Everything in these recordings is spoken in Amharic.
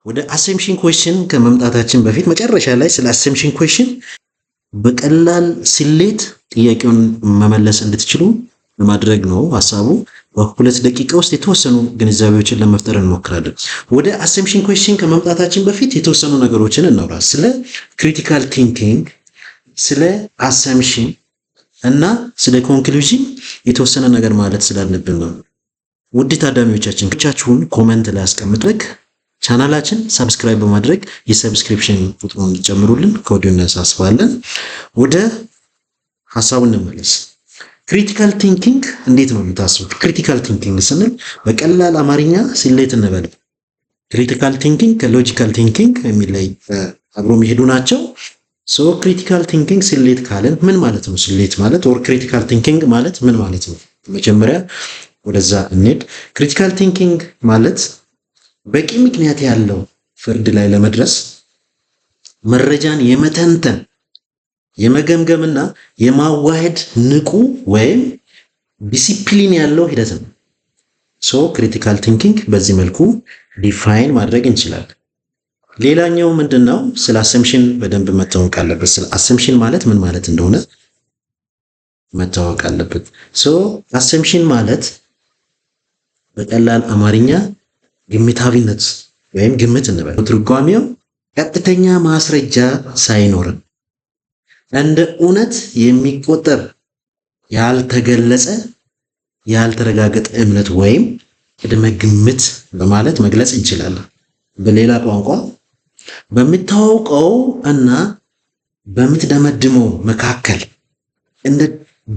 ወደ አሰምሽን ኩዌስችን ከመምጣታችን በፊት መጨረሻ ላይ ስለ አሰምሽን ኩዌስችን በቀላል ስሌት ጥያቄውን መመለስ እንድትችሉ ለማድረግ ነው ሐሳቡ። በሁለት ደቂቃ ውስጥ የተወሰኑ ግንዛቤዎችን ለመፍጠር እንሞክራለን። ወደ አሰምሽን ኩዌስችን ከመምጣታችን በፊት የተወሰኑ ነገሮችን እናውራ። ስለ ክሪቲካል ቲንኪንግ፣ ስለ አሰምሽን እና ስለ ኮንክሉዥን የተወሰነ ነገር ማለት ስላለብን ነው። ውድ ታዳሚዎቻችን ብቻችሁን ኮሜንት ላይ አስቀምጡልኝ። ቻናላችን ሰብስክራይብ በማድረግ የሰብስክሪፕሽን ቁጥሩን እንጨምሩልን ከወዲሁ እናሳስባለን። ወደ ሐሳቡ እንመለስ። ክሪቲካል ቲንኪንግ እንዴት ነው የምታስቡት? ክሪቲካል ቲንኪንግ ስንል በቀላል አማርኛ ስሌት እንበል። ክሪቲካል ቲንኪንግ ከሎጂካል ቲንኪንግ የሚለይ አብሮ የሚሄዱ ናቸው። ሶ ክሪቲካል ቲንኪንግ ስሌት ካለን ምን ማለት ነው? ስሌት ማለት ኦር ክሪቲካል ቲንኪንግ ማለት ምን ማለት ነው? መጀመሪያ ወደዛ እንሄድ። ክሪቲካል ቲንኪንግ ማለት በቂ ምክንያት ያለው ፍርድ ላይ ለመድረስ መረጃን የመተንተን የመገምገምና የማዋሄድ ንቁ ወይም ዲሲፕሊን ያለው ሂደት ነው። ሶ ክሪቲካል ቲንኪንግ በዚህ መልኩ ዲፋይን ማድረግ እንችላለን። ሌላኛው ምንድነው? ስለ አሰምሽን በደንብ መታወቅ አለበት። ስለ አሰምሽን ማለት ምን ማለት እንደሆነ መታወቅ አለበት። ሶ አሰምሽን ማለት በቀላል አማርኛ ግምታዊነት ወይም ግምት እንበል። ትርጓሜው ቀጥተኛ ማስረጃ ሳይኖርን እንደ እውነት የሚቆጠር ያልተገለጸ ያልተረጋገጠ እምነት ወይም ቅድመ ግምት በማለት መግለጽ እንችላለን። በሌላ ቋንቋ በምታውቀው እና በምትደመድመው መካከል እንደ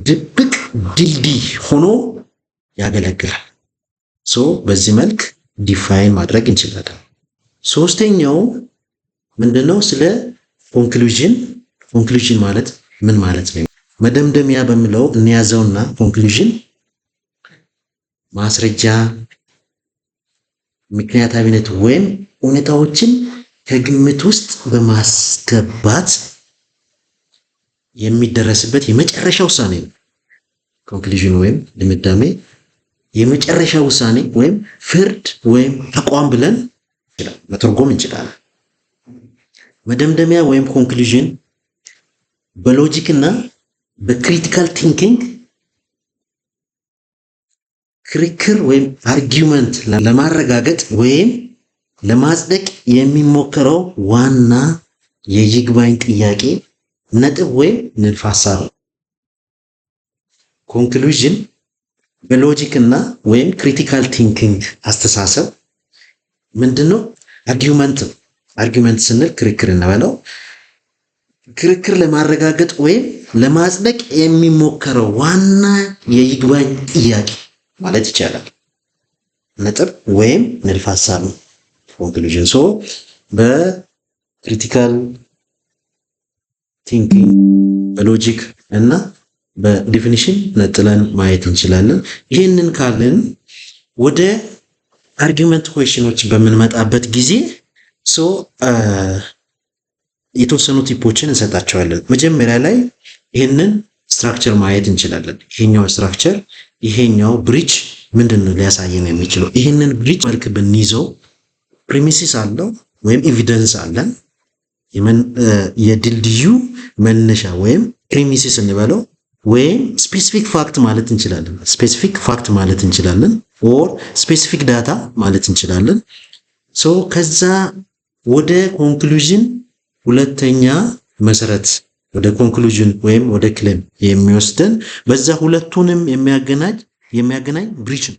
ድብቅ ድልድይ ሆኖ ያገለግላል። ሶ በዚህ መልክ ዲፋይን ማድረግ እንችላለን። ሶስተኛው ምንድነው? ስለ ኮንክሉዥን። ኮንክሉዥን ማለት ምን ማለት ነው? መደምደሚያ በሚለው እንያዘውና ኮንክሉዥን ማስረጃ፣ ምክንያታዊነት ወይም ሁኔታዎችን ከግምት ውስጥ በማስገባት የሚደረስበት የመጨረሻ ውሳኔ ነው። ኮንክሉዥን ወይም ድምዳሜ የመጨረሻ ውሳኔ ወይም ፍርድ ወይም አቋም ብለን መተርጎም እንችላለን። መደምደሚያ ወይም ኮንክሉዥን በሎጂክ እና በክሪቲካል ቲንኪንግ ክርክር ወይም አርጊውመንት ለማረጋገጥ ወይም ለማጽደቅ የሚሞከረው ዋና የይግባኝ ጥያቄ ነጥብ ወይም ንድፈ ሐሳብ ነው። ኮንክሉዥን በሎጂክ እና ወይም ክሪቲካል ቲንኪንግ አስተሳሰብ ምንድነው? አርጊውመንት ስንል ክርክር እንበለው። ክርክር ለማረጋገጥ ወይም ለማጽደቅ የሚሞከረው ዋና የይግባኝ ጥያቄ ማለት ይቻላል ነጥብ ወይም ንድፈ ሐሳብ ነው ኮንክሉዥን። ሶ በክሪቲካል ቲንኪንግ በሎጂክ እና በዲፊኒሽን ነጥለን ማየት እንችላለን። ይህንን ካልን ወደ አርጊውመንት ኩዌስችኖች በምንመጣበት ጊዜ የተወሰኑ ቲፖችን እንሰጣቸዋለን። መጀመሪያ ላይ ይህንን ስትራክቸር ማየት እንችላለን። ይሄኛው ስትራክቸር ይሄኛው ብሪጅ ምንድነው ሊያሳየን የሚችለው? ይህንን ብሪጅ መልክ ብንይዘው ፕሪሚሲስ አለው ወይም ኤቪደንስ አለን። የድልድዩ መነሻ ወይም ፕሪሚሲስ እንበለው ወይም ስፔሲፊክ ፋክት ማለት እንችላለን። ስፔሲፊክ ፋክት ማለት እንችላለን ኦር ስፔሲፊክ ዳታ ማለት እንችላለን። ሶ ከዛ ወደ ኮንክሉዥን ሁለተኛ መሰረት ወደ ኮንክሉዥን ወይም ወደ ክሌም የሚወስደን በዛ ሁለቱንም የሚያገናኝ ብሪጅ ነው።